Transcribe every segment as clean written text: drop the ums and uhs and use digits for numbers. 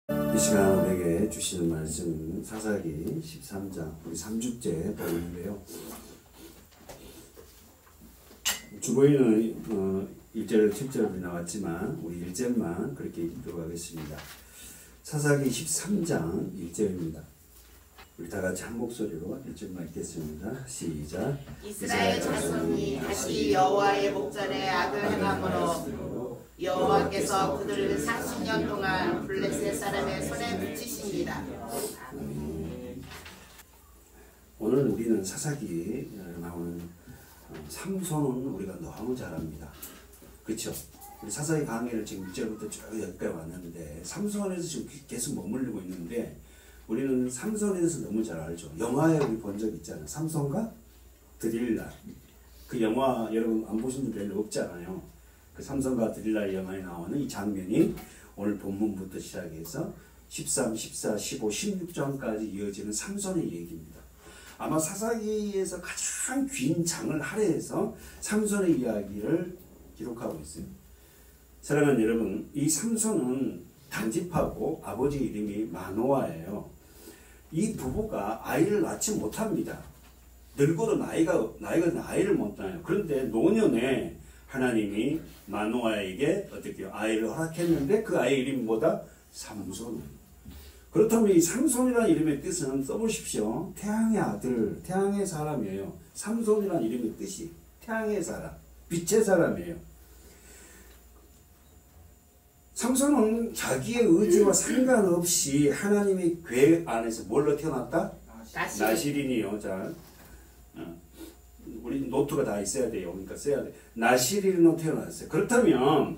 이 시간 우리에게 주시는 말씀은 사사기 13장 우리 3주째 보는데요. 주보에는 1절, 7절이 나왔지만 우리 1절만 그렇게 읽도록 하겠습니다. 사사기 13장 1절입니다. 우리 다 같이 한 목소리로 1절만 읽겠습니다. 시작. 이스라엘 자손이 다시 여호와의 목전에 악을 행함으로 여호와께서 그들을 40년 동안 블레셋 사람의 손에 붙이십니다. 오늘 우리는 사사기에 나오는 삼손은 우리가 너무 잘 압니다. 그렇죠? 우리 사사기 강의를 지금 1절부터 쭉 여기까지 왔는데 삼손에서 지금 계속 머물리고 있는데 우리는 삼손에 대해서 너무 잘 알죠. 영화에 우리 본 적 있잖아요. 삼손과 드릴라. 그 영화 여러분 안 보신 분 별로 없잖아요. 그 삼손과 드릴라 영화에 나오는 이 장면이 오늘 본문부터 시작해서 13, 14, 15, 16장까지 이어지는 삼손의 얘기입니다. 아마 사사기에서 가장 긴 장을 할애해서 삼손의 이야기를 기록하고 있어요. 사랑하는 여러분, 이 삼손은 단집하고 아버지 이름이 마노아예요. 이 부부가 아이를 낳지 못합니다. 늙어도 나이가 아이를 못 낳아요. 그런데 노년에 하나님이 마노아에게 어떻게 아이를 허락했는데 그 아이 이름이 뭐다? 삼손. 그렇다면 이 삼손이라는 이름의 뜻은 써보십시오. 태양의 아들, 태양의 사람이에요. 삼손이라는 이름의 뜻이 태양의 사람, 빛의 사람이에요. 삼손은 자기의 의지와 상관없이 하나님의 계획 안에서 뭘로 태어났다? 나실인이요. 자, 우리 노트가 다 있어야 돼요. 그러니까 써야 돼. 나실인으로 태어났어요. 그렇다면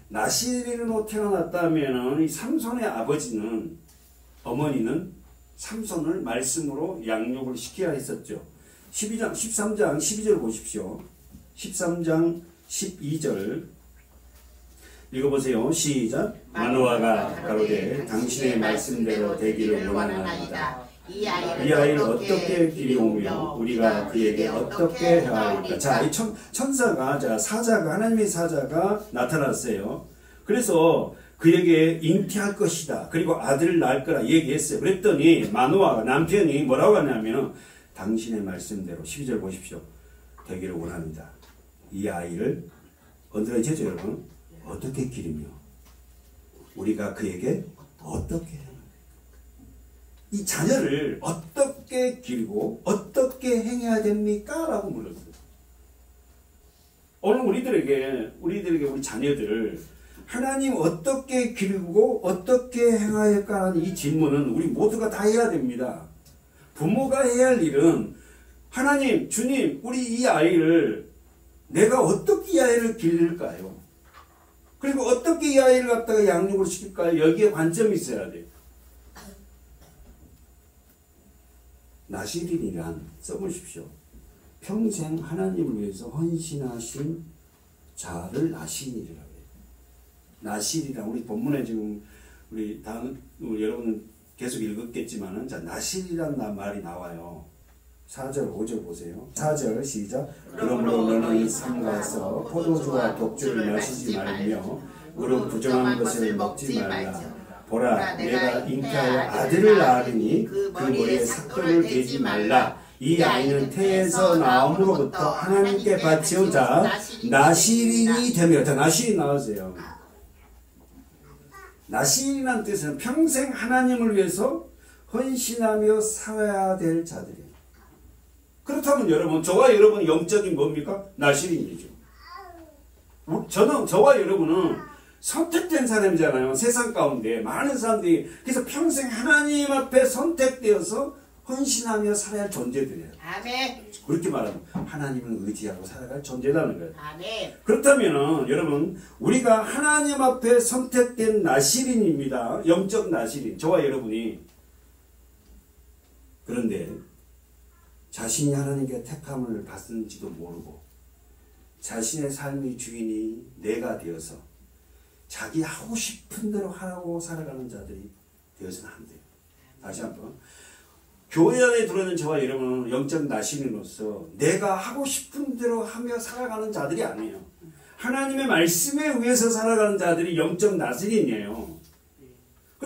나실인으로 태어났다면 이 삼손의 아버지는 어머니는 삼손을 말씀으로 양육을 시켜야 했었죠. 13장 12절 보십시오. 13장 12절 읽어보세요. 시작. 마노아가 가로되 당신의 말씀대로 되기를 원하나이다. 이 아이를 어떻게 기리우며 우리가 그에게 어떻게 행하리까. 자, 이 천사가, 사자가, 하나님의 사자가 나타났어요. 그래서 그에게 잉태할 것이다. 그리고 아들을 낳을 거라 얘기했어요. 그랬더니 마노아가 남편이 뭐라고 하냐면 당신의 말씀대로 12절 보십시오. 되기를 원합니다. 이 아이를 언제가 되죠 여러분? 어떻게 기리며 우리가 그에게 어떻게 행하리까. 이 자녀를 어떻게 기르고 어떻게 행해야 됩니까? 라고 물었어요. 오늘 우리들에게 우리 자녀들을 하나님 어떻게 기르고 어떻게 행해야 할까라는 이 질문은 우리 모두가 다 해야 됩니다. 부모가 해야 할 일은 하나님, 주님, 우리 이 아이를 내가 어떻게 이 아이를 기를까요? 그리고 어떻게 이 아이를 갖다가 양육을 시킬까요? 여기에 관점이 있어야 돼요. 나실인이란 써보십시오. 평생 하나님을 위해서 헌신하신 자를 나실인이라고 해요. 나실이란 우리 본문에 지금 우리 여러분은 계속 읽었겠지만은 자 나실이란 말이 나와요. 4절 5절 보세요. 4절 시작. 그러므로 너는 삼가서 포도주와 독주를 마시지 말며 무릇 부정한 것을 먹지 말라. 보라 내가 잉태하여 아들을 낳으니 그 머리에 삭도를 대지 말라. 이 아이는 태에서 나옴으로부터 하나님께 바치온 자 나실인이 되며. 자 나실인 나오세요. 나실인이라는 뜻은 평생 하나님을 위해서 헌신하며 살아야 될 자들이에요. 그렇다면 여러분 저와 여러분은 영적인 뭡니까? 나실인이죠. 저와 여러분은 선택된 사람이잖아요. 세상 가운데 많은 사람들이 그래서 평생 하나님 앞에 선택되어서 헌신하며 살아야 할 존재들이에요. 아멘. 그렇게 말하면 하나님을 의지하고 살아갈 존재라는 거예요. 아멘. 그렇다면 여러분 우리가 하나님 앞에 선택된 나실인입니다. 영적 나실인 저와 여러분이. 그런데 자신이 하나님께 택함을 받는지도 모르고 자신의 삶의 주인이 내가 되어서 자기 하고 싶은 대로 하라고 살아가는 자들이 되어서는 안 돼요. 다시 한번 교회 안에 들어있는 저와 여러분은 영적 나실인으로서 내가 하고 싶은 대로 하며 살아가는 자들이 아니에요. 하나님의 말씀에 의해서 살아가는 자들이 영적 나실인이에요.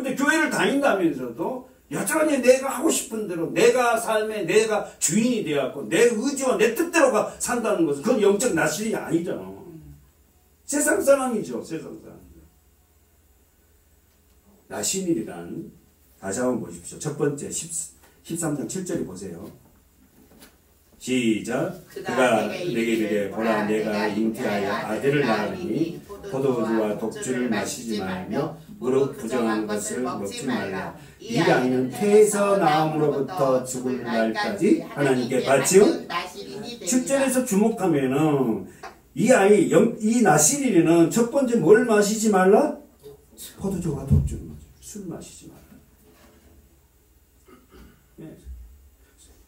근데 교회를 다닌다면서도 여전히 내가 하고 싶은 대로 내가 삶에 내가 주인이 되었고 내 의지와 내 뜻대로가 산다는 것은 그건 영적 나실이 아니잖아. 세상 사람이죠. 세상 사람. 나신일이란 다시 한번 보십시오. 첫 번째 13장 7절에 보세요. 시작. 그가 내게 이르되 보라 내가 잉태하여 아들을 낳으니 포도주와 독주를 마시지 말며 무릇 부정한 것을 먹지 말라. 이 아이는 태에서 나옴으로부터 죽을 날까지 하나님께 바치운 7절에서 주목하면은 이 나실이는 첫 번째 뭘 마시지 말라? 포도주와 독주를 마시지 술 마시지 말라. 네.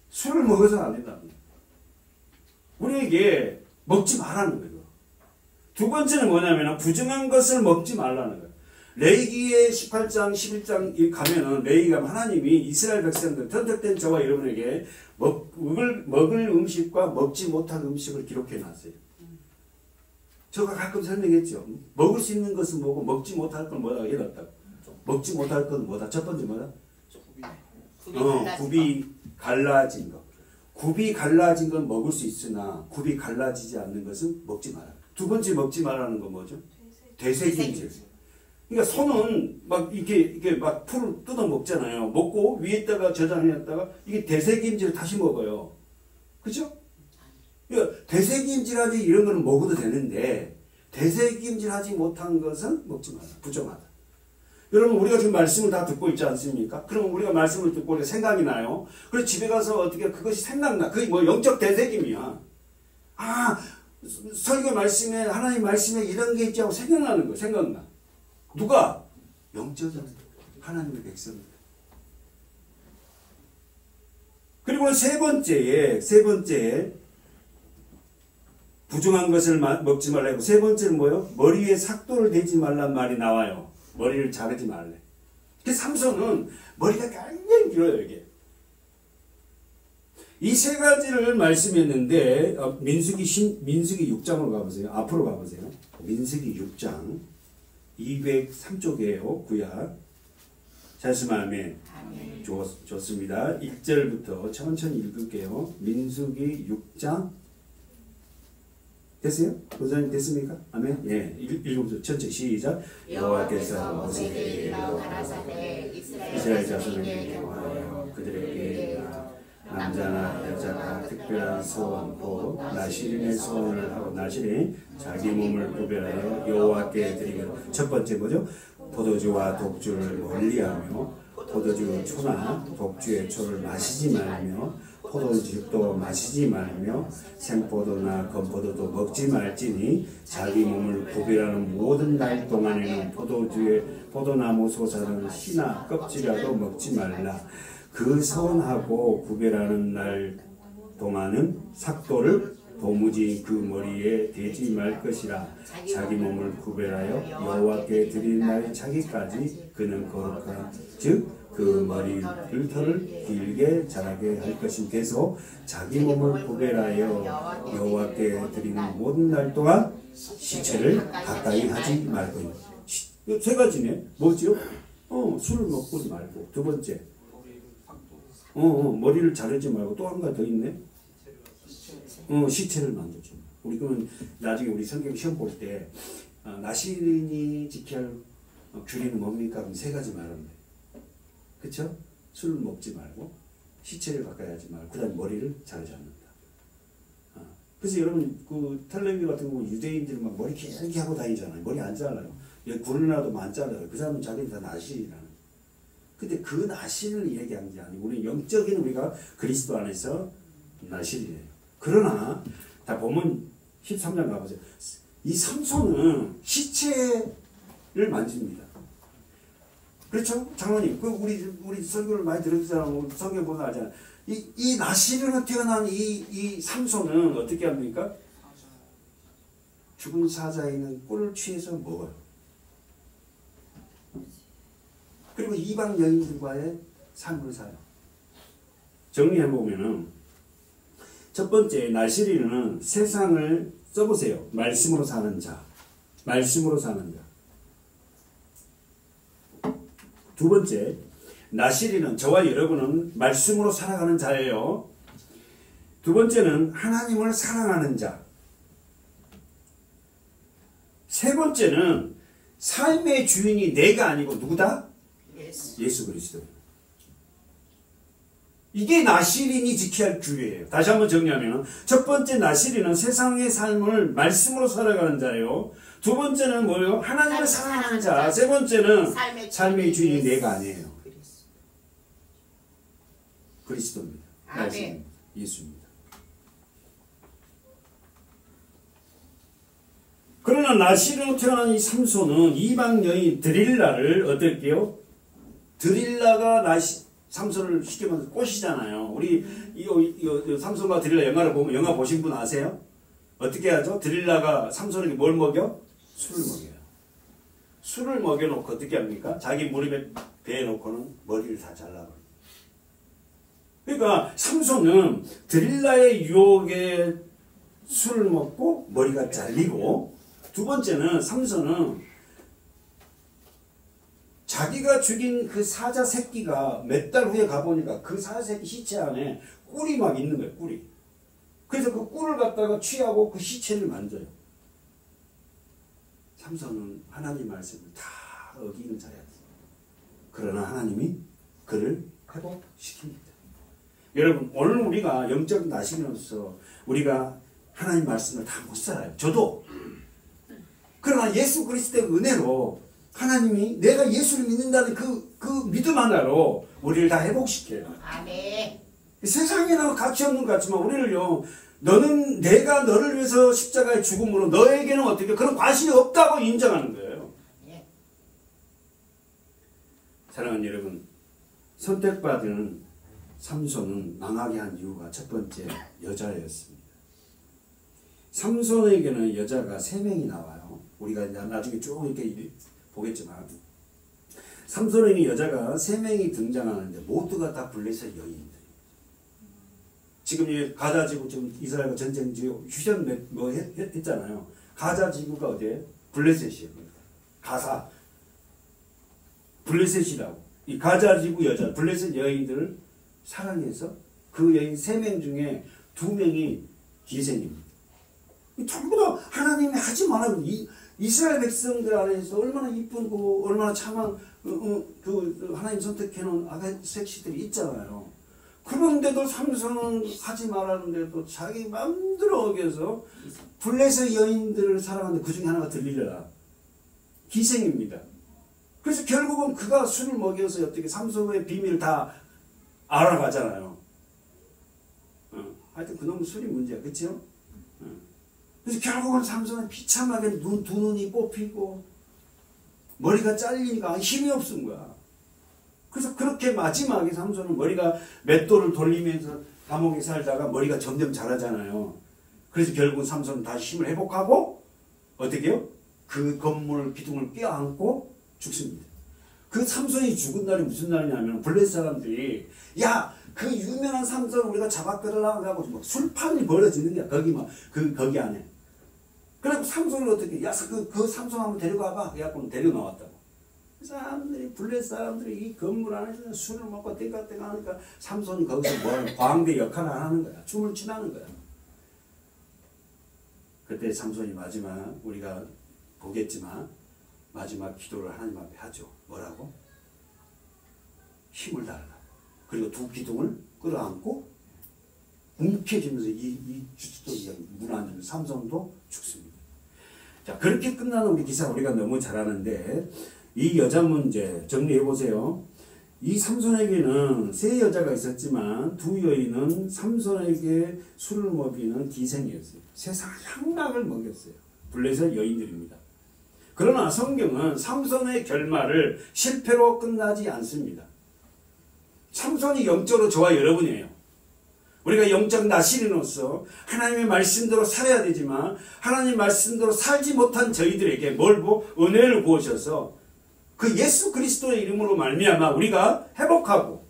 술을 먹어서 안 된다. 우리에게 먹지 말라는 거예요. 두 번째는 뭐냐면 부정한 것을 먹지 말라는 거예요. 레위기의 18장 11장 가면은 레위기가 하나님이 이스라엘 백성들 선택된 저와 여러분에게 먹을 음식과 먹지 못할 음식을 기록해 놨어요. 제가 가끔 설명했죠. 먹을 수 있는 것은 뭐고 먹지 못할 건 뭐다 해놨다고. 먹지 못할 건 뭐다? 첫 번째 뭐다? 굽이 갈라진 거. 굽이 갈라진 건 먹을 수 있으나 굽이 갈라지지 않는 것은 먹지 마라. 두 번째 먹지 말라는 건 뭐죠? 되새김질. 그러니까 소는 막 이렇게 막 풀을 뜯어 먹잖아요. 먹고 위에다가 저장해놨다가 이게 되새김질을 다시 먹어요. 그죠? 그러니까 되새김질하지 이런 거는 먹어도 되는데 되새김질하지 못한 것은 먹지 마라. 부정하다. 여러분 우리가 지금 말씀을 다 듣고 있지 않습니까? 그럼 우리가 말씀을 듣고 우리가 생각이 나요. 그래서 집에 가서 어떻게 그것이 생각나. 그게 뭐 영적 되새김이야. 아 설교 말씀에 하나님 말씀에 이런 게 있지 하고 생각나는 거야. 생각나. 누가? 영적인 하나님의 백성입니다. 그리고 세 번째에 부정한 것을 먹지 말라고. 세 번째는 뭐예요? 머리에 삭도를 대지 말란 말이 나와요. 머리를 자르지 말래. 그 삼손은 머리가 굉장히 길어요, 이게. 이 세 가지를 말씀했는데, 민수기 6장으로 가보세요. 앞으로 가보세요. 민수기 6장 203쪽이에요, 구약. 말씀하면 좋습니다. 1절부터 천천히 읽을게요. 민수기 6장 됐어요? 보좌님 됐습니까? 아멘. 예, 읽어보세요. 천천히 시작. 여호와께서 모세에게 가라사대 이스라엘 자손에게 말하여 그들에게 남자나 여자가 특별한 소원 곧 나실인의 소원을 하고 나실인 자기 몸을 구별하여 여호와께 드리기로. 첫 번째 뭐죠? 포도주와 독주를 멀리하며 포도주 초나 독주의 초를 마시지 말며 포도즙도 마시지 말며 생포도나 건포도도 먹지 말지니 자기 몸을 구별하는 모든 날 동안에는 포도나무 솟아는 씨나 껍질이라도 먹지 말라. 그 선하고 구별하는 날 동안은 삭도를 도무지 그 머리에 대지 말 것이라. 자기 몸을 구별하여 여호와께 드린 날 차기까지 그는 거룩한 즉 그 머리를 털을 길게 자라게 할 것임. 계속 자기 몸을 구별하여 여호와께 드리는 모든 날 동안 시체를 가까이 하지 말고. 세 가지네. 뭐지요? 술을 먹지 말고. 두 번째 머리를 자르지 말고. 또 한 가지 더 있네. 시체를 만들지. 우리 그러면 나중에 우리 성경 시험 볼 때 나시린이 지켜야 할 규례는 뭡니까? 그럼 세 가지 말합니다. 그쵸? 술을 먹지 말고 시체를 가까이 하지 말고 그 다음에 머리를 자르지 않는다. 그래서 여러분 그 텔레비 같은 거 유대인들 막 머리 길게 하고 다니잖아요. 머리 안 잘라요. 여기 굴러나도 안 잘라요. 그 사람은 자기는 다 나시리라는. 근데 그 나시를 얘기한 게 아니고 우리 영적인 우리가 그리스도 안에서 나시리예요. 그러나 다 보면 13장 가보세요. 이 삼손은 시체를 만집니다. 그렇죠? 장로님, 우리 설교를 많이 들었잖아요. 성경 보면 알잖아요. 이 나시르로 태어난 이 삼손은 어떻게 합니까? 죽은 사자에는 꿀을 취해서 먹어요. 그리고 이방 여인들과의 삶을 살아요. 정리해보면은, 첫 번째, 나시리는 세상을 써보세요. 말씀으로 사는 자. 말씀으로 사는 자. 두 번째, 나시리는 저와 여러분은 말씀으로 살아가는 자예요. 두 번째는 하나님을 사랑하는 자. 세 번째는 삶의 주인이 내가 아니고 누구다? 예수 그리스도. 이게 나시린이 지켜야 할 규례예요. 다시 한번 정리하면 첫 번째 나시린은 세상의 삶을 말씀으로 살아가는 자예요. 두 번째는 뭐예요? 하나님을 사랑하는 자. 세 번째는 삶의 주인이 내가 아니에요. 그리스도입니다. 아멘. 예수입니다. 그러나 나시르로 태어난 이 삼손은 이방 여인 드릴라를 어떨게요? 드릴라가 삼손을 쉽게 말해서 꽃이잖아요. 우리 이 삼손과 드릴라 영화를 보면 영화 보신 분 아세요? 어떻게 하죠? 드릴라가 삼손에게 뭘 먹여? 술을 먹여요. 술을 먹여놓고 어떻게 합니까? 자기 무릎에 배에 놓고는 머리를 다 잘라버려요. 그러니까 삼손은 드릴라의 유혹에 술을 먹고 머리가 잘리고, 두 번째는 삼손은 자기가 죽인 그 사자 새끼가 몇 달 후에 가보니까 그 사자 새끼 시체 안에 꿀이 막 있는 거예요. 꿀이. 그래서 그 꿀을 갖다가 취하고 그 시체를 만져요. 삼손은 하나님 말씀을 다 어기는 자였어요. 그러나 하나님이 그를 회복시킵니다. 여러분, 오늘 우리가 영적 나시로서 우리가 하나님 말씀을 다 못 살아요. 저도. 그러나 예수 그리스도의 은혜로 하나님이 내가 예수를 믿는다는 그 믿음 하나로 우리를 다 회복시켜요. 아멘. 세상에는 가치 없는 것 같지만 우리를요, 너는 내가 너를 위해서 십자가에 죽음으로 너에게는 어떻게 그런 과실이 없다고 인정하는 거예요. 예. 사랑하는 여러분, 선택받은 삼손은 망하게 한 이유가 첫 번째 여자였습니다. 삼손에게는 여자가 3명이 나와요. 우리가 나중에 쭉 이렇게 보겠지만 삼손에게 여자가 3명이 등장하는데 모두가 다 블레셋 여인들. 지금 이 가자 지구 지금 이스라엘과 전쟁 지구 휴전 했잖아요. 가자 지구가 어디예요? 블레셋이에요. 가사 블레셋이라고. 이 가자 지구 여자 블레셋 여인들을 사랑해서 그 여인 3명 중에 2명이 기생입니다. 전부 다 하나님이 하지 말라고. 이스라엘 백성들 안에서 얼마나 이쁘고 얼마나 참한 그 하나님 선택해놓은 아가 섹시들이 있잖아요. 그런데도 삼손은 하지 말라는데도 자기 마음대로 어겨서 블레셋 여인들을 사랑하는데 그 중에 하나가 들릴라 기생입니다. 그래서 결국은 그가 술을 먹여서 어떻게 삼손의 비밀을 다 알아가잖아요. 하여튼 그놈은 술이 문제야. 그치요? 그래서 결국은 삼손은 비참하게 두 눈이 뽑히고 머리가 잘리니까 힘이 없은 거야. 그래서 그렇게 마지막에 삼손은 머리가 맷돌을 돌리면서 감옥에 살다가 머리가 점점 자라잖아요. 그래서 결국 삼손은 다시 힘을 회복하고 어떻게 해요? 그 건물 기둥을 껴안고 죽습니다. 그 삼손이 죽은 날이 무슨 날이냐면 블레셋 사람들이 야, 그 유명한 삼손 우리가 잡아끌으려고 하고 뭐 술판이 벌어지는 거야. 거기 안에. 그래서 삼손을 어떻게 야, 그 삼손 한번 데리고 와봐. 그래갖고 데리고 나왔다고. 사람들이 블레셋 사람들이 이 건물 안에서 술을 먹고 땡깡땡깡 하니까 삼손이 거기서 뭐하는 광대 역할을 하는 거야. 춤을 추다는 거야. 그때 삼손이 마지막 우리가 보겠지만 마지막 기도를 하나님 앞에 하죠. 뭐라고? 힘을 달라. 그리고 두 기둥을 끌어안고 움켜쥐면서 이 주짓돌이 물 안에 삼손도 죽습니다. 자, 그렇게 끝나는 우리 기사 우리가 너무 잘 아는데 이 여자 문제 정리해 보세요. 이 삼손에게는 3 여자가 있었지만 2 여인은 삼손에게 술을 먹이는 기생이었어요. 세상 향락을 먹였어요. 블레셋 여인들입니다. 그러나 성경은 삼손의 결말을 실패로 끝나지 않습니다. 삼손이 영적으로 저와 여러분이에요. 우리가 영적 나시린으로서 하나님의 말씀대로 살아야 되지만 하나님의 말씀대로 살지 못한 저희들에게 뭘 은혜를 부으셔서 그 예수 그리스도의 이름으로 말미암아 우리가 회복하고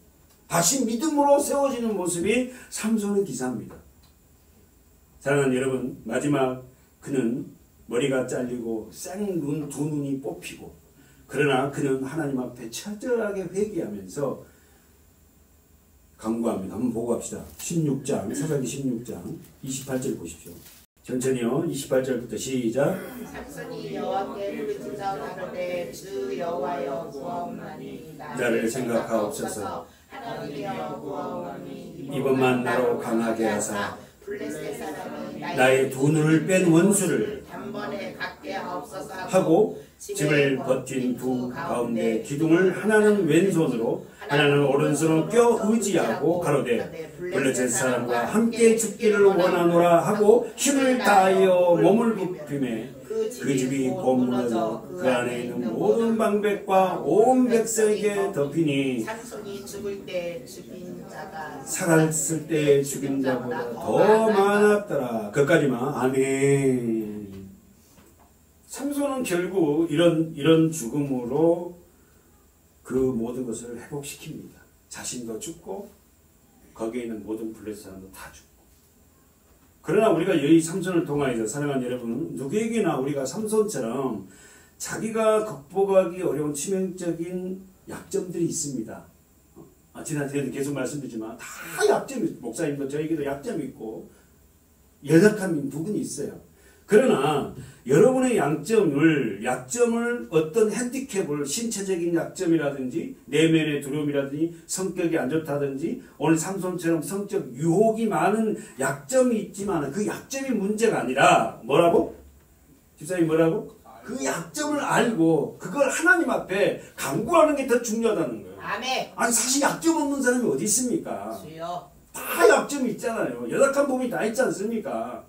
다시 믿음으로 세워지는 모습이 삼손의 기사입니다. 사랑하는 여러분, 마지막 그는 머리가 잘리고 생눈 2눈이 뽑히고 그러나 그는 하나님 앞에 처절하게 회개하면서 간구합니다. 한번 보고 갑시다. 16장, 사사기 16장 28절 보십시오. 천천히요. 28절부터 시작. 삼손이 여호와께 부르짖어 가로되 주 여호와여 구하오나니 나를 생각하옵소서. 하나님이여 구하오나니 이번만 나로 강하게 하사 블레셋 사람이 나의 두 눈을 뺀 원수를 단번에 갖게 하옵소서 하고 집을 버틴 두 가운데 기둥을 하나는 왼손으로 하나는 오른손으로 껴 의지하고 가로되 블레셋 사람과 함께 죽기를 원하노라 하고 힘을 다하여 몸을 굽히매 그 집이 곧 무너져 그 안에 있는 모든 방백과 온 백성에게 덮이니 삼손이 죽을 때 죽인 자가 살았을 때 죽인 자보다 더 많았더라. 그까지만. 아멘. 삼손은 결국 이런 죽음으로 그 모든 것을 회복시킵니다. 자신도 죽고 거기에 있는 모든 블레셋 사람도 다 죽고. 그러나 우리가 이 삼손을 통하여서 사랑하는 여러분, 누구에게나 우리가 삼손처럼 자기가 극복하기 어려운 치명적인 약점들이 있습니다. 지난주에도 계속 말씀드리지만 다 약점이 있어요. 목사님도 저에게도 약점이 있고 연약한 부분이 있어요. 그러나 여러분의 약점을 어떤 핸디캡을 신체적인 약점이라든지 내면의 두려움이라든지 성격이 안 좋다든지 오늘 삼손처럼 성적 유혹이 많은 약점이 있지만 그 약점이 문제가 아니라 뭐라고? 집사님 뭐라고? 그 약점을 알고 그걸 하나님 앞에 간구하는 게 더 중요하다는 거예요. 아멘. 아니 사실 약점 없는 사람이 어디 있습니까? 주여. 다 약점이 있잖아요. 연약한 부분이 다 있지 않습니까?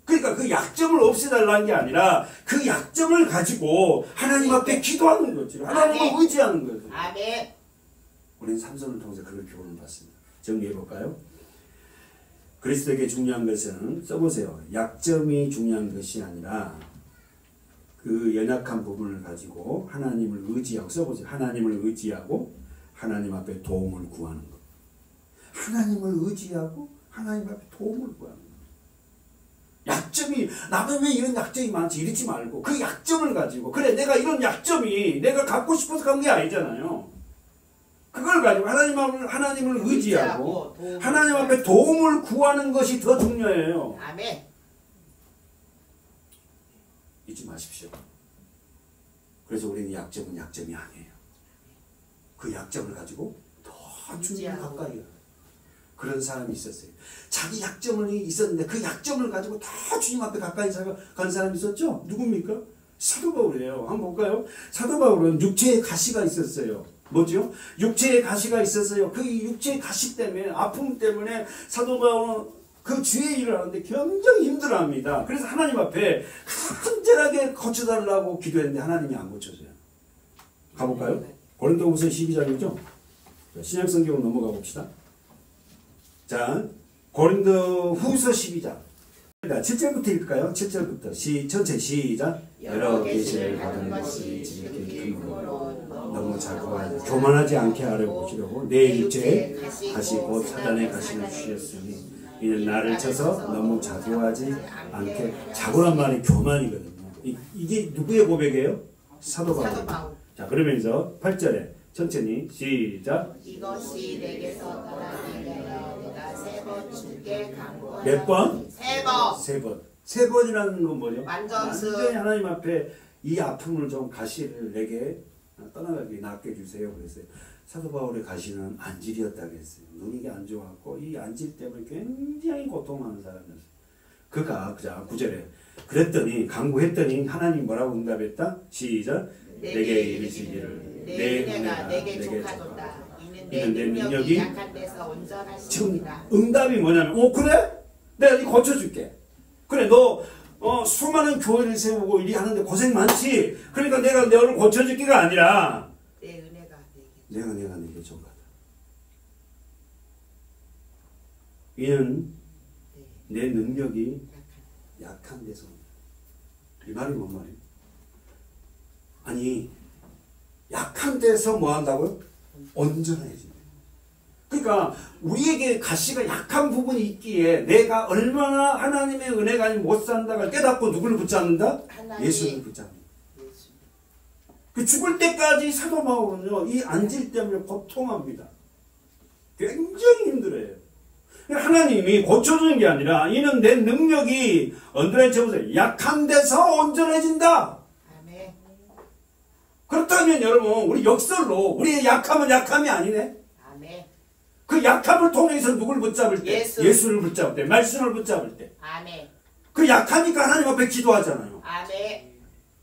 그러니까 그 약점을 없애달라는 게 아니라 그 약점을 가지고 하나님 앞에 기도하는 거죠. 하나님을 의지하는 거죠. 아멘. 우리는 삼손을 통해서 그걸 교훈을 받습니다. 정리해볼까요? 그리스도에게 중요한 것은 써보세요. 약점이 중요한 것이 아니라 그 연약한 부분을 가지고 하나님을 의지하고 써보세요. 하나님을 의지하고 하나님 앞에 도움을 구하는 것. 하나님을 의지하고 하나님 앞에 도움을 구하는 것. 약점이 나도 왜 이런 약점이 많지 이러지 말고 그 약점을 가지고 그래 내가 이런 약점이 내가 갖고 싶어서 간 게 아니잖아요. 그걸 가지고 하나님을 의지하고 하나님 앞에 도움을 구하는 것이 더 중요해요. 아멘. 잊지 마십시오. 그래서 우리는 약점은 약점이 아니에요. 그 약점을 가지고 더 주님 가까이 가요. 그런 사람이 있었어요. 자기 약점이 있었는데 그 약점을 가지고 다 주님 앞에 가까이 간 사람이 있었죠? 누굽니까? 사도 바울이에요. 한번 볼까요? 사도 바울은 육체의 가시가 있었어요. 뭐죠? 육체의 가시가 있었어요. 그 육체의 가시 때문에 아픔 때문에 사도 바울은 그 주의 일을 하는데 굉장히 힘들어합니다. 그래서 하나님 앞에 간절하게 고쳐달라고 기도했는데 하나님이 안 고쳐줘요. 가볼까요? 고린도후서 12장이죠? 신약 성경으로 넘어가 봅시다. 자, 고린도후서 12장 7절부터 읽을까요? 7절부터 전체 시작. 여러 계시를 받은 것이 지극히 크므로 너무 자고하여 교만하지 않게 알아보시려고 내 육체에 가시 곧 사단의 가시를 주셨으니 이는 나를 쳐서 너무 자고하지 않게. 자고란 말이 교만이거든요. 이게 누구의 고백이에요? 사도 바울. 자, 그러면서 8절에 천천히 시작. 이것이 내게서 떠나게 하여 내가 세 번 주께 간구하여. 몇 번? 세 번. 세 번. 세 번이라는 건 뭐죠? 완전수. 완전히 하나님 앞에 이 아픔을 좀 가시를 내게 떠나가게 낫게 주세요. 그랬어요. 사도 바울의 가시는 안질이었다고 했어요. 눈이 안 좋았고 이 안질 때문에 굉장히 고통하는 사람이었어요. 그가 9절에 그랬더니 간구했더니 하나님 뭐라고 응답했다? 시작. 내게 이르시기를 내 은혜가 내게 족하도다. 이는 내 능력이 약한 데서 온전하십니다. 지금 응답이 뭐냐면 그래? 내가 네 고쳐줄게. 그래 너 수많은 교회를 세우고 일이 하는데 고생 많지? 그러니까 내가 너를 고쳐줄기가 아니라 내 은혜가 내게 족하다. 이는 내 능력이 약한 데서 이 말이 뭔 말이에요? 아니 약한 데서 뭐 한다고요? 온전해진다. 그러니까 우리에게 가시가 약한 부분이 있기에 내가 얼마나 하나님의 은혜가 아니면 못 산다가 깨닫고 누구를 붙잡는다? 예수를 붙잡는다. 그 죽을 때까지 사도 바울은요, 이 안질 때문에 고통합니다. 굉장히 힘들어요. 하나님이 고쳐주는 게 아니라 이는 내 능력이 언더라인 쳐보세요. 약한 데서 온전해진다. 아멘. 그렇다면 여러분 우리 역설로 우리의 약함은 약함이 아니네. 아멘. 그 약함을 통해서 누굴 붙잡을 때? 예수를 붙잡을 때, 말씀을 붙잡을 때. 아멘. 그 약하니까 하나님 앞에 기도하잖아요. 아멘.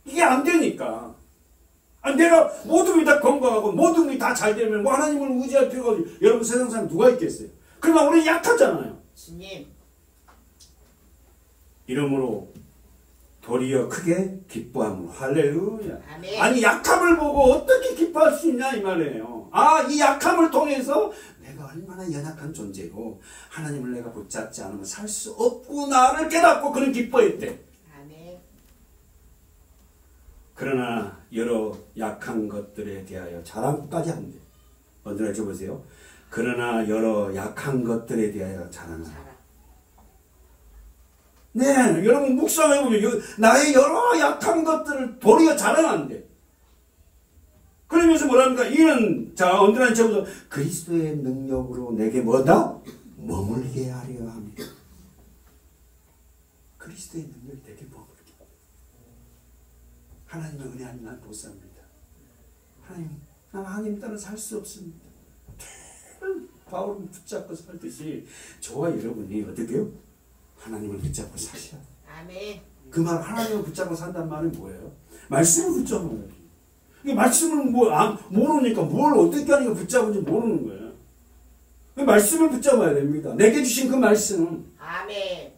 이게 안 되니까. 내가 모든 게 다 건강하고 모든 게 다 잘 되면 뭐 하나님을 의지할 필요가 없지. 여러분 세상 사람 누가 있겠어요? 그러나 우리 약하잖아요. 주님. 이러므로 도리어 크게 기뻐함으로 할렐루야. 아멘. 아니 약함을 보고 어떻게 기뻐할 수 있냐 이 말이에요. 이 약함을 통해서 내가 얼마나 연약한 존재고 하나님을 내가 붙잡지 않으면 살 수 없구나를 깨닫고 그는 기뻐했대. 아멘. 그러나 여러 약한 것들에 대하여 자랑까지 한대. 언제나 줘보세요. 그러나 여러 약한 것들에 대하여 자랑하라. 네, 여러분 묵상해보면 나의 여러 약한 것들을 도리어 자랑한대. 그러면서 뭐랍니까? 이는 자 언제나 저보다 그리스도의 능력으로 내게 뭐다? 머물게 하려 합니다. 그리스도의 능력이 내게 머물게. 하나님의 은혜 아니면 난 못 삽니다. 난 하나님 따라 살 수 없습니다. 바울은 붙잡고 살듯이 저와 여러분이 어떻게 해요? 하나님을 붙잡고 사셔야 돼요. 아멘. 그 말 하나님을 붙잡고 산다는 말은 뭐예요? 말씀을 붙잡는 거예요. 이 말씀을 모르니까 뭘 어떻게 하니까 붙잡은지 모르는 거예요. 그 말씀을 붙잡아야 됩니다. 내게 주신 그 말씀. 아멘.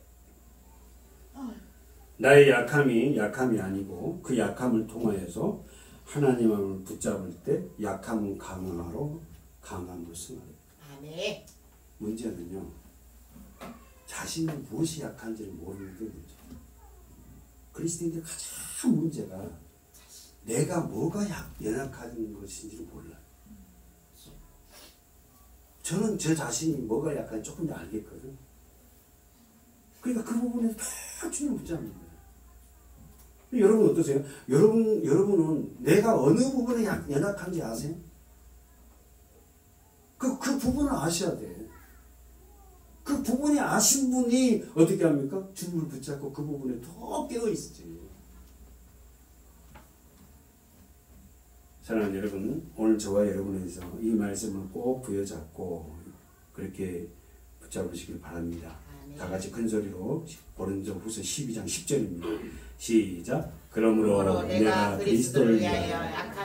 나의 약함이 아니고 그 약함을 통하여서 하나님을 붙잡을 때 약함은 강함으로 승하리. 아멘. 문제는요. 자신이 무엇이 약한지를 모르는 게 문제예요. 그리스도인들 가장 문제가 내가 뭐가 연약한 것인지를 몰라요. 저는 제 자신이 뭐가 약한지 조금 더 알겠거든. 그러니까 그 부분에서 다 주님을 붙잡는 거예요. 여러분 어떠세요? 여러분은 내가 어느 부분에 연약한지 아세요? 그 부분을 아셔야 돼. 그 부분이 아신 분이 어떻게 합니까? 주님을 붙잡고 그 부분에 더 깨어있지. 사랑하는 여러분, 오늘 저와 여러분에서 이 말씀을 꼭 부여잡고 그렇게 붙잡으시길 바랍니다. 아멘. 다 같이 큰 소리로 고린도후서 12장 10절입니다. 시작. 그러므로 내가 그리스도를 위하여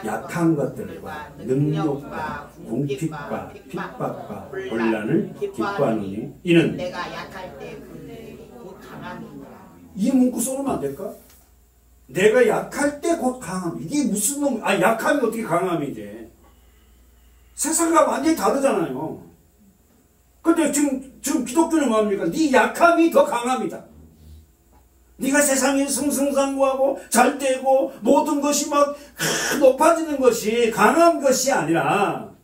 약한 것들과 능력과 궁핍과 핍박과 곤란을 기뻐하노니 이는 내가 약할 때 곧 강함이니라. 이 문구 써놓으면 안 될까? 내가 약할 때 곧 강함. 이게 무슨 놈? 약함이 어떻게 강함이 돼? 세상과 완전히 다르잖아요. 근데 지금 기독교는 뭐합니까? 네 약함이 더 강함이다. 네가 세상에 승승장구하고 잘 되고 모든 것이 막 높아지는 것이 강한 것이 아니라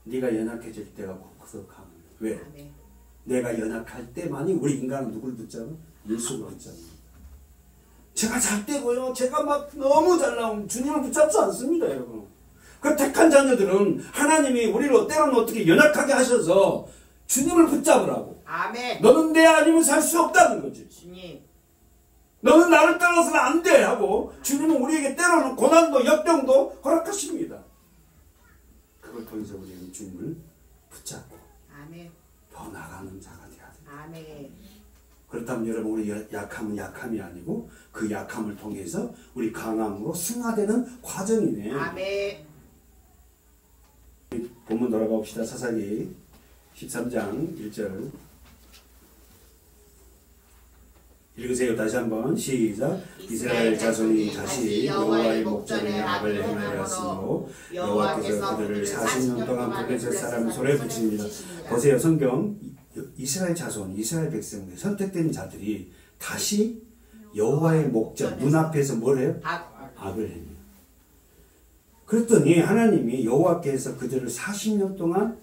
네가 연약해질 때가 곧 강함. 왜? 아멘. 내가 연약할 때만이 우리 인간은 누굴 붙잡아? 예수를 붙잡아. 제가 잘 되고요. 제가 막 너무 잘 나오면 주님을 붙잡지 않습니다, 여러분. 그 택한 자녀들은 하나님이 우리를 때로는 어떻게 연약하게 하셔서 주님을 붙잡으라고. 아멘. 너는 내 아니면 살 수 없다는 거지. 주님. 너는 나를 따라서는 안 돼 하고 주님은 우리에게 때로는 고난도 역병도 허락하십니다. 그걸 통해서 우리는 주님을 붙잡고 아멘. 더 나가는 자가 되어야 돼. 아멘. 그렇다면 여러분 우리 약함은 약함이 아니고 그 약함을 통해서 우리 강함으로 승화되는 과정이네. 아멘. 본문 돌아가 봅시다. 사사기 13장 1절 읽으세요. 다시 한번 시작. 이스라엘 자손이 다시 여호와의 목전에 악을 행하였으므로 여호와께서 그들을 40년 동안 블레셋 사람 손에 붙입니다. 보세요. 성경 이스라엘 자손, 이스라엘 백성들, 선택된 자들이 다시 여호와의 목전, 눈앞에서 뭘 해요? 악을 행해요. 그랬더니 하나님이 여호와께서 그들을 40년 동안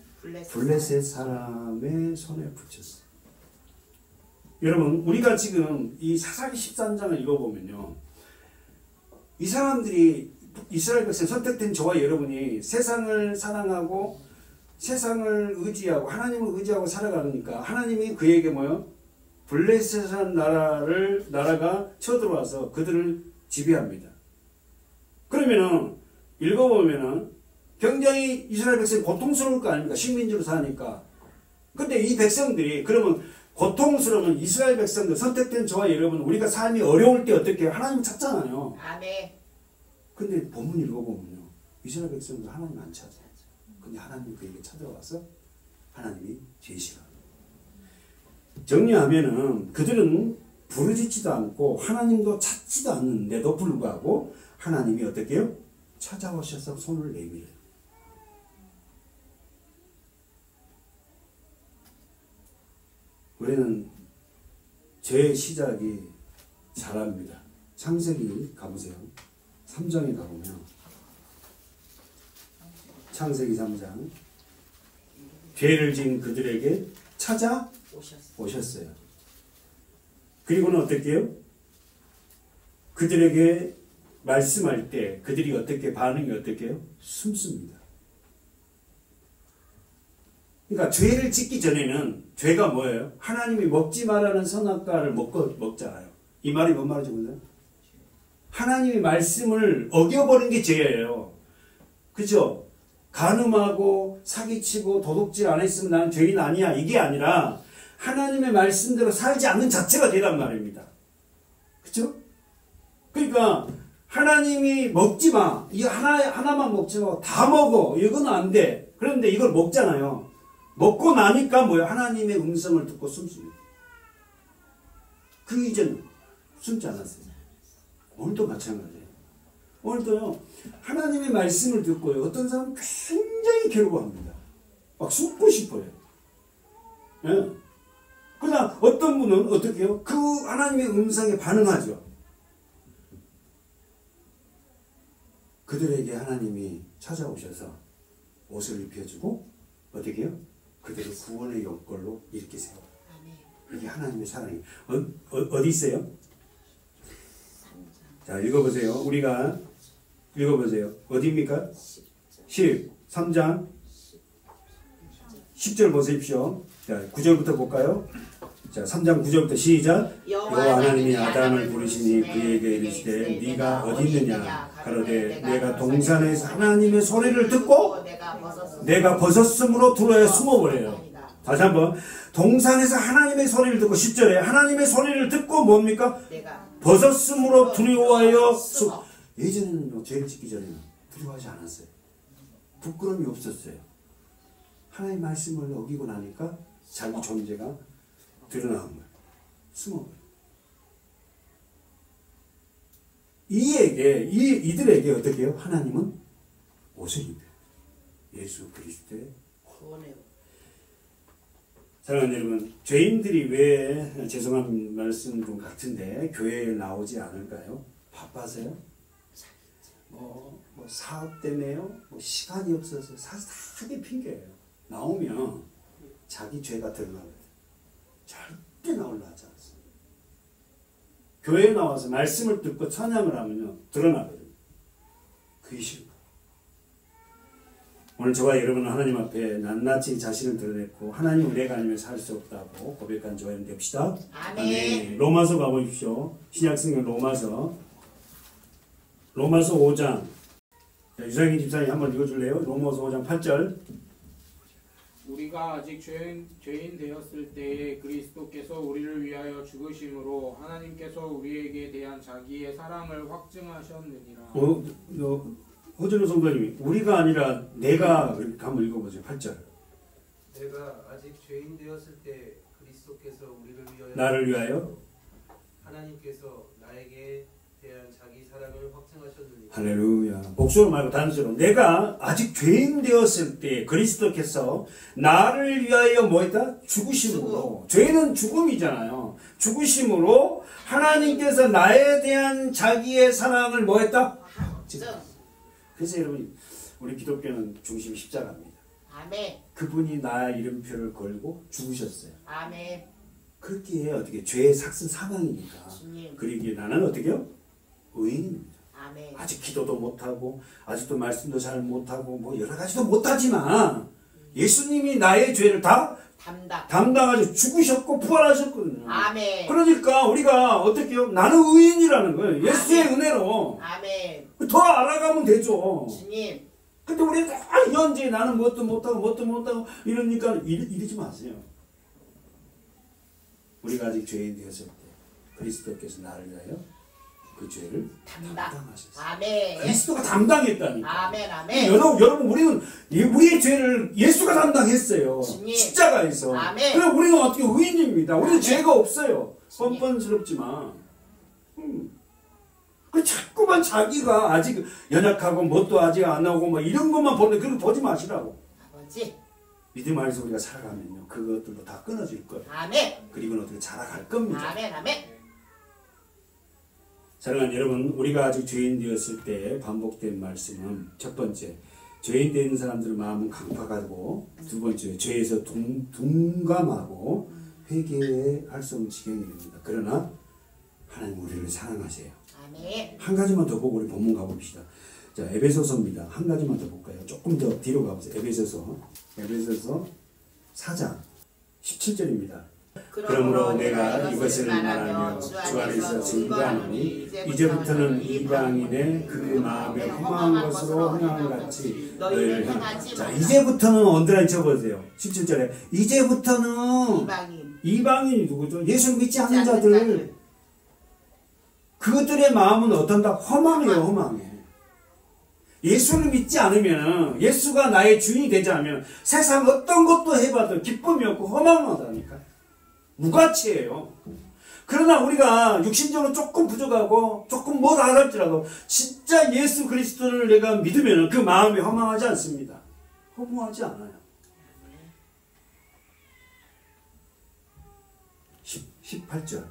블레셋 사람의 손에 붙였어요. 여러분 우리가 지금 이 사사기 13장을 읽어보면요. 이 사람들이 이스라엘 백성 선택된 저와 여러분이 세상을 사랑하고 세상을 의지하고 하나님을 의지하고 살아가니까 하나님이 그에게 뭐요? 블레셋한 나라가 쳐들어와서 그들을 지배합니다. 그러면은 읽어보면은 굉장히 이스라엘 백성이 고통스러울 거 아닙니까? 식민지로 사니까. 근데 이 백성들이 그러면 고통스러우면 이스라엘 백성들 선택된 저와 여러분 우리가 삶이 어려울 때 어떻게 해요? 하나님을 찾잖아요. 아멘. 근데 본문 읽어보면요. 이스라엘 백성들 하나님 안 찾아요. 근데 하나님 그에게 찾아와서 하나님이 제시합니다. 정리하면은 그들은 부르짖지도 않고 하나님도 찾지도 않는데도 불구하고 하나님이 어떻게 해요? 찾아오셔서 손을 내밀어요. 우리는 죄의 시작이 잘합니다. 창세기 가보세요. 3장에 가보면 창세기 3장 죄를 지은 그들에게 찾아오셨어요. 그리고는 어떻게 해요? 그들에게 말씀할 때 그들이 어떻게 반응이 어떻게 해요? 숨습니다. 그러니까 죄를 짓기 전에는 죄가 뭐예요? 하나님이 먹지 말라는 선악과를 먹잖아요. 이 말이 뭔 말이죠? 보세요. 하나님의 말씀을 어겨버린 게 죄예요. 그죠? 간음하고 사기치고 도둑질 안 했으면 나는 죄인 아니야. 이게 아니라 하나님의 말씀대로 살지 않는 자체가 죄란 말입니다. 그죠? 그러니까 하나님이 먹지 마. 이거 하나만 먹지 마. 다 먹어. 이건 안 돼. 그런데 이걸 먹잖아요. 먹고 나니까 뭐예요? 하나님의 음성을 듣고 숨습니다. 그 이전 숨지 않았어요. 오늘도 마찬가지예요. 오늘도요. 하나님의 말씀을 듣고요. 어떤 사람은 굉장히 괴로워합니다. 막 숨고 싶어요. 예. 그러나 어떤 분은 어떻게 해요? 그 하나님의 음성에 반응하죠. 그들에게 하나님이 찾아오셔서 옷을 입혀주고 어떻게 해요? 그들을 구원의 욕걸로 이렇게 세워요. 이게 하나님의 사랑이에요. 어디 있어요? 자, 읽어보세요. 우리가 읽어보세요. 어디입니까? 13장 10절 보십시오. 자, 9절부터 볼까요? 자, 3장 9절부터 시작. 여호와 하나님이 아담을 부르시니 그에게 이르시되 네가 어디 있느냐 가로되 내가 동산에서 하나님의 소리를 듣고 내가 벗었으므로 두려워 숨어버려요. 다시 한번. 동산에서 하나님의 소리를 듣고 10절에 하나님의 소리를 듣고 뭡니까? 벗었으므로 두려워하여 숨어. 예전에는 죄를 짓기 전에는 두려워하지 않았어요. 부끄러움이 없었어요. 하나님의 말씀을 어기고 나니까 자기 존재가 드러나는 거예요. 숨어버려요. 이들에게 어떻게 해요? 하나님은 옷을 입혀요. 예수 그리스도의 구원의 사랑하는 여러분, 죄인들이 왜 죄송한 말씀 좀 같은데 교회에 나오지 않을까요? 바빠서요? 뭐 사업 때문에요? 뭐 시간이 없어서 사게 핑계예요. 나오면 자기 죄가 드러나거든요. 절대 나오려 하지 않습니다. 교회에 나와서 말씀을 듣고 찬양을 하면요 드러나거든요. 그게 싫은 거예요. 오늘 저와 여러분은 하나님 앞에 낱낱이 자신을 드러냈고 하나님은 내가 아니면 살 수 없다고 고백한 저와 여러분 됩시다. 아멘. 로마서 가보십시오. 신약성경 로마서 5장. 유상희 집사님 한번 읽어줄래요? 로마서 5장 8절. 우리가 아직 죄인 되었을 때에 그리스도께서 우리를 위하여 죽으심으로 하나님께서 우리에게 대한 자기의 사랑을 확증하셨느니라. 호준호 성도님이 우리가 아니라 내가 한번 읽어보세요. 8절. 내가 아직 죄인 되었을 때 그리스도께서 우리를 위하여 나를 위하여 하나님께서 나에게 대한 자기 사랑을 확증하셨느니라. 할렐루야. 복수로 말고 단수로 내가 아직 죄인 되었을 때 그리스도께서 나를 위하여 뭐했다? 죽으심으로. 죄는 죽음이잖아요. 죽으심으로 하나님께서 나에 대한 자기의 사랑을 뭐했다? 그래서 여러분 우리 기독교는 중심이 십자가입니다. 아멘. 그분이 나의 이름표를 걸고 죽으셨어요. 아멘. 그렇게 어떻게 죄의 삭슨 사망이니까. 그러기에 나는 어떻게요? 의인입니다. 아멘. 아직 기도도 못하고 아직도 말씀도 잘 못하고 뭐 여러 가지도 못하지만 예수님이 나의 죄를 다 담당하셔 죽으셨고 부활하셨거든요. 아멘. 그러니까 우리가 어떻게 해요? 나는 의인이라는 거예요. 예수의 은혜로 아멘. 더 알아가면 되죠. 주님. 근데 우리가 현재 나는 뭣도 못하고 이러니까 이러지 마세요. 우리가 아직 죄인 되었을 때 그리스도께서 나를 위하여 그 죄를 담당하셨어요. 아멘. 그리스도가 담당했다니까. 아멘. 아멘. 여러분 우리는 우리의 죄를 예수가 담당했어요. 주님. 십자가에서. 아멘. 그럼 우리는 어떻게 의인입니다. 우리는 아멘. 죄가 없어요. 주님. 뻔뻔스럽지만. 그 자꾸만 자기가 아직 연약하고 뭣도 아직 안 나오고 뭐 이런 것만 보는데 그런 거 보지 마시라고. 아버지. 믿음 안에서 우리가 살아가면요 그것들도 다 끊어질 거예요. 아멘. 그리고는 어떻게 자라갈 겁니다. 아멘. 아멘. 사랑하는 여러분, 우리가 아직 죄인 되었을 때 반복된 말씀은 첫 번째, 죄인 되는 사람들의 마음은 강팍하고, 두 번째, 죄에서 둔감하고 회개할 수 없는 지경이 됩니다. 그러나 하나님 우리를 사랑하세요. 아멘. 한 가지만 더 보고 우리 본문 가봅시다. 자, 에베소서입니다. 한 가지만 더 볼까요? 조금 더 뒤로 가보세요. 에베소서 4장 17절입니다. 그러므로 내가 이것을 말하며 주 안에서 증거하노니 이제부터는 이방인의 그 마음에 허망한 것으로 행함 같이 너희를 행하지. 자, 이제부터는 언제나 적어주세요. 17절에 이제부터는 이방인이 누구죠? 예수를 믿지 않는 자들. 그들의 마음은 어떤다? 허망해요. 허망해. 예수를 믿지 않으면, 예수가 나의 주인이 되지 않으면 세상 어떤 것도 해봐도 기쁨이 없고 허망하다니까. 무가치예요. 그러나 우리가 육신적으로 조금 부족하고 조금 뭘 알았지라도 진짜 예수 그리스도를 내가 믿으면 그 마음이 허망하지 않습니다. 허무하지 않아요. 18절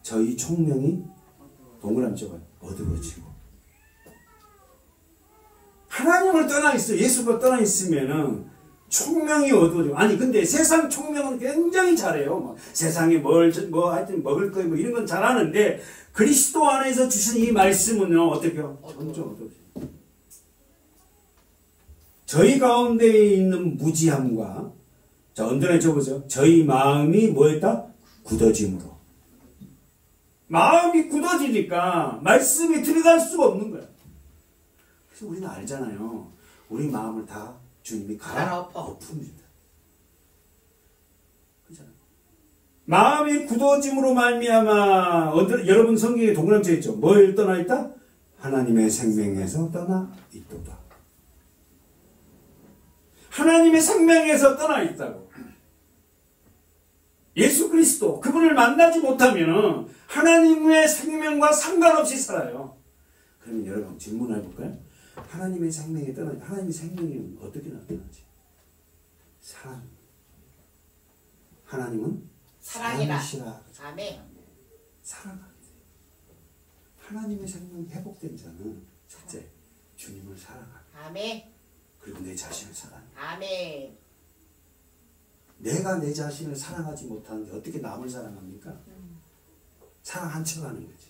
저희 총명이 동그라미 쳐봐요. 어두워지고 하나님을 떠나 있어. 예수가 떠나 있으면은 총명이 어두워지고. 아니 근데 세상 총명은 굉장히 잘해요. 뭐, 세상에 하여튼 먹을 거 뭐 이런 건 잘하는데 그리스도 안에서 주신 이 말씀은요 어떻게요? 점점 어두워져요. 저희 가운데 있는 무지함과 자 언더라인 쳐보세요. 저희 마음이 뭐였다? 굳어짐으로. 마음이 굳어지니까 말씀이 들어갈 수가 없는 거야. 그래서 우리는 알잖아요. 우리 마음을 다 주님이 갈아엎습니다. 그렇잖아요. 마음이 굳어짐으로 말미암아 여러분 성경에 동그라미 쳐 있죠. 뭘 떠나 있다? 하나님의 생명에서 떠나 있도다. 하나님의 생명에서 떠나 있다고. 예수 그리스도 그분을 만나지 못하면 하나님의 생명과 상관없이 살아요. 그러면 여러분 질문해 볼까요? 하나님의 생명에 떠나 하나님의 생명이 어떻게 나타나지? 사랑. 하나님은 사랑이라. 사랑이시라. 아멘. 사랑하세요. 하나님의 생명이 회복된 자는 첫째 주님을 사랑하고 아멘. 그리고 내 자신을 사랑해. 아멘. 내가 내 자신을 사랑하지 못하는데 어떻게 남을 사랑합니까? 사랑한 척하는 거지.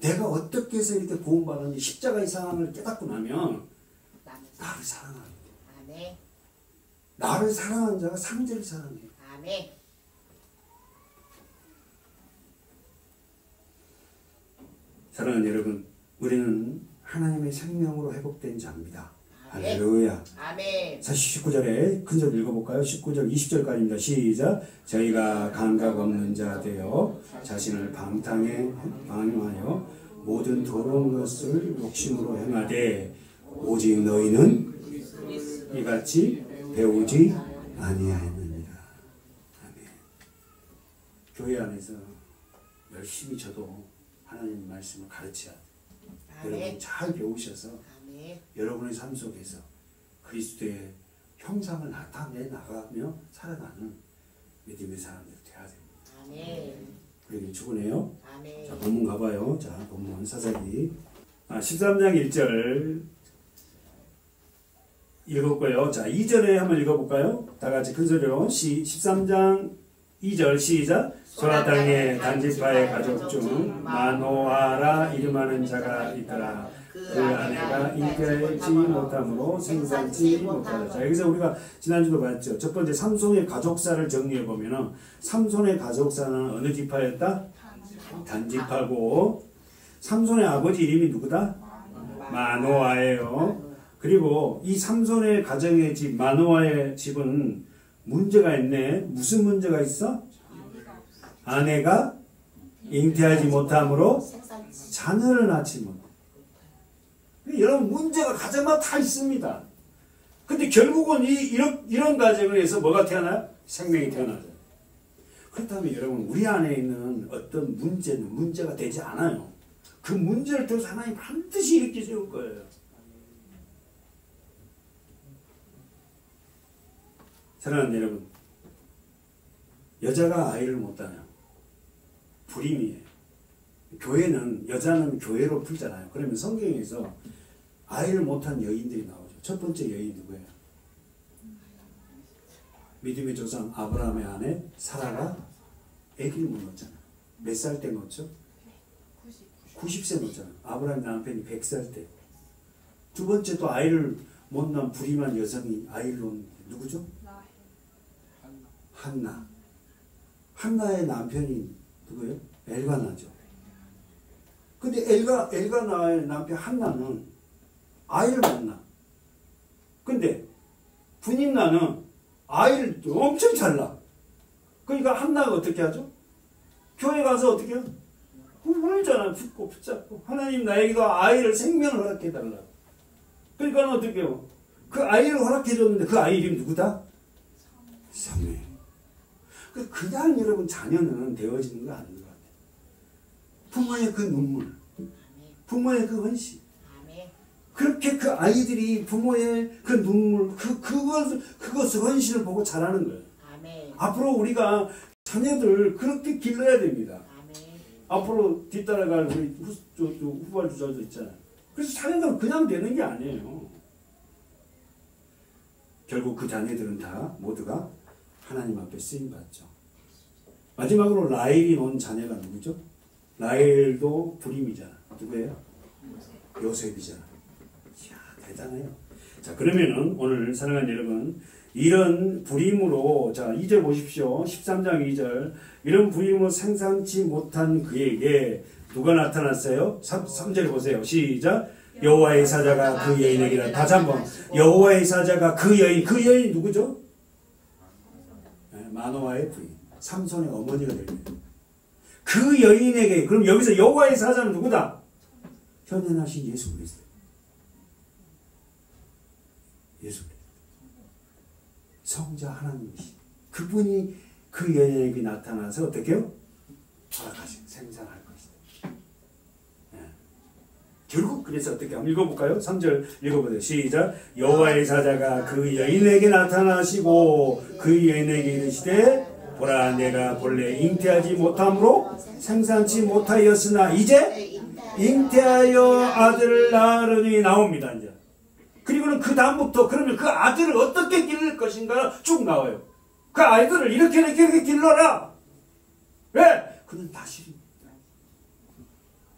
내가 어떻게 해서 이렇게 구원받았는지 십자가의 사랑을 깨닫고 나면 나를 사랑하게 돼. 아멘. 나를 사랑하는 자가 상대를 사랑해. 아멘. 사랑하는 여러분, 우리는 하나님의 생명으로 회복된 자입니다. 아멘. 할렐루야. 아멘. 19절에 큰 소리 읽어볼까요? 19절 20절까지입니다. 시작. 저희가 감각 없는 자 되어 자신을 방탕하여 모든 더러운 것을 욕심으로 행하되 오직 너희는 이같이 배우지 아니하였느니라. 아멘. 교회 안에서 열심히 저도 하나님 말씀을 가르쳐야 돼요. 여러분 잘 배우셔서 아멘. 여러분의 삶 속에서 그리스도의 형상을 나타내 나가며 살아가는 믿음의 사람들 되어야 됩니다. 아멘. 그러길 축원해요. 아멘. 자, 본문 가봐요. 자, 본문 사사기 13장 1절 읽었고요. 자, 2절에 한번 읽어볼까요? 다 같이 큰 소리로 13장 2절 시작. 소라 땅에 단지파의 가족 중 마노아라 이름하는 자가 있더라. 그 아내가 잉태하지 못함으로 생산치 못하다. 자, 여기서 우리가 지난주도 봤죠. 첫 번째 삼손의 가족사를 정리해 보면은 삼손의 가족사는 어느 지파였다? 단지파고 삼손의 아버지 이름이 누구다? 마노아예요. 그리고 이 삼손의 가정의 집 마노아의 집은 문제가 있네. 무슨 문제가 있어? 아내가 잉태하지 못함으로 자녀를 낳지 못해. 여러분 문제가 가정마다 다 있습니다. 근데 결국은 이런 가정을 해서 뭐가 태어나요? 생명이 태어나죠. 그렇다면 여러분 우리 안에 있는 어떤 문제는 문제가 되지 않아요. 그 문제를 통해서 하나님 반드시 일으켜 세울 거예요. 사랑하는 여러분, 여자가 아이를 못 낳아요. 불임이에요. 교회는 여자는 교회로 풀잖아요. 그러면 성경에서 아이를 못한 여인들이 나오죠. 첫 번째 여인 누구예요? 믿음의 조상 아브라함의 아내 사라가 아기를 못 낳았잖아. 몇 살 때 낳았죠? 90세 낳았잖아. 아브라함 남편이 100살 때. 두 번째 또 아이를 못 낳은 불임한 여성이 아이를 낳은 누구죠? 한나. 한나의 남편이 누구예요? 엘가나죠. 근데 엘가나의 남편 한나는 아이를 못 낳아. 근데 분임나는 아이를 엄청 잘 낳아. 그러니까 한나가 어떻게 하죠? 교회 가서 어떻게 해요? 울잖아. 붙고 붙잡고. 하나님 나에게도 아이를 생명을 허락해달라. 그러니까 어떻게 해요? 그 아이를 허락해줬는데 그 아이 이름이 누구다? 사무엘. 그냥 여러분 자녀는 되어지는 거 아닌 것 같아요. 부모의 그 눈물, 부모의 그 헌신. 그렇게 그 아이들이 부모의 그 눈물, 그것을 헌신을 보고 자라는 거예요. 앞으로 우리가 자녀들 그렇게 길러야 됩니다. 앞으로 뒤따라갈 우리 후발주자도 있잖아요. 그래서 자녀들은 그냥 되는 게 아니에요. 결국 그 자녀들은 다 모두가 하나님 앞에 쓰임받죠. 마지막으로 라헬이 놓은 자녀가 누구죠? 라헬도 불임이잖아. 누구예요? 요셉이잖아. 이야, 대단해요. 자, 그러면은 오늘 사랑하는 여러분, 이런 불임으로, 자, 2절 보십시오. 13장 2절. 이런 불임으로 생산치 못한 그에게 누가 나타났어요? 3절 보세요. 시작. 여호와의 사자가 그 여인에게 다시 한번. 여호와의 사자가 그 여인 누구죠? 마노아의 부인, 삼손의 어머니가 됩니다. 그 여인에게, 그럼 여기서 여호와의 사자는 누구다? 현현하신 예수 그리스도. 예수 그리스도. 성자 하나님이시. 그분이 그 여인에게 나타나서 어떻게 해요? 허락하신 생산할 것이다. 네. 결국 그래서 어떻게 한번 읽어볼까요? 3절 읽어보세요. 시작. 여호와의 사자가 그 여인에게 나타나시고 그 여인에게 이르시되 보라 내가 본래 잉태하지 못함으로 생산치 못하였으나 이제 잉태하여 아들을 낳으려니 나옵니다. 이제. 그리고는 그 다음부터 그러면 그 아들을 어떻게 기를 것인가 쭉 나와요. 그 아이들을 이렇게 길러라. 왜? 그는 다시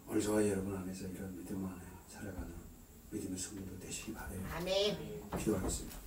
오늘 저와 여러분 안에서 이런 믿음 안에 살아가는 믿음의 성도 되시기 바라요. 아멘. 기도하겠습니다.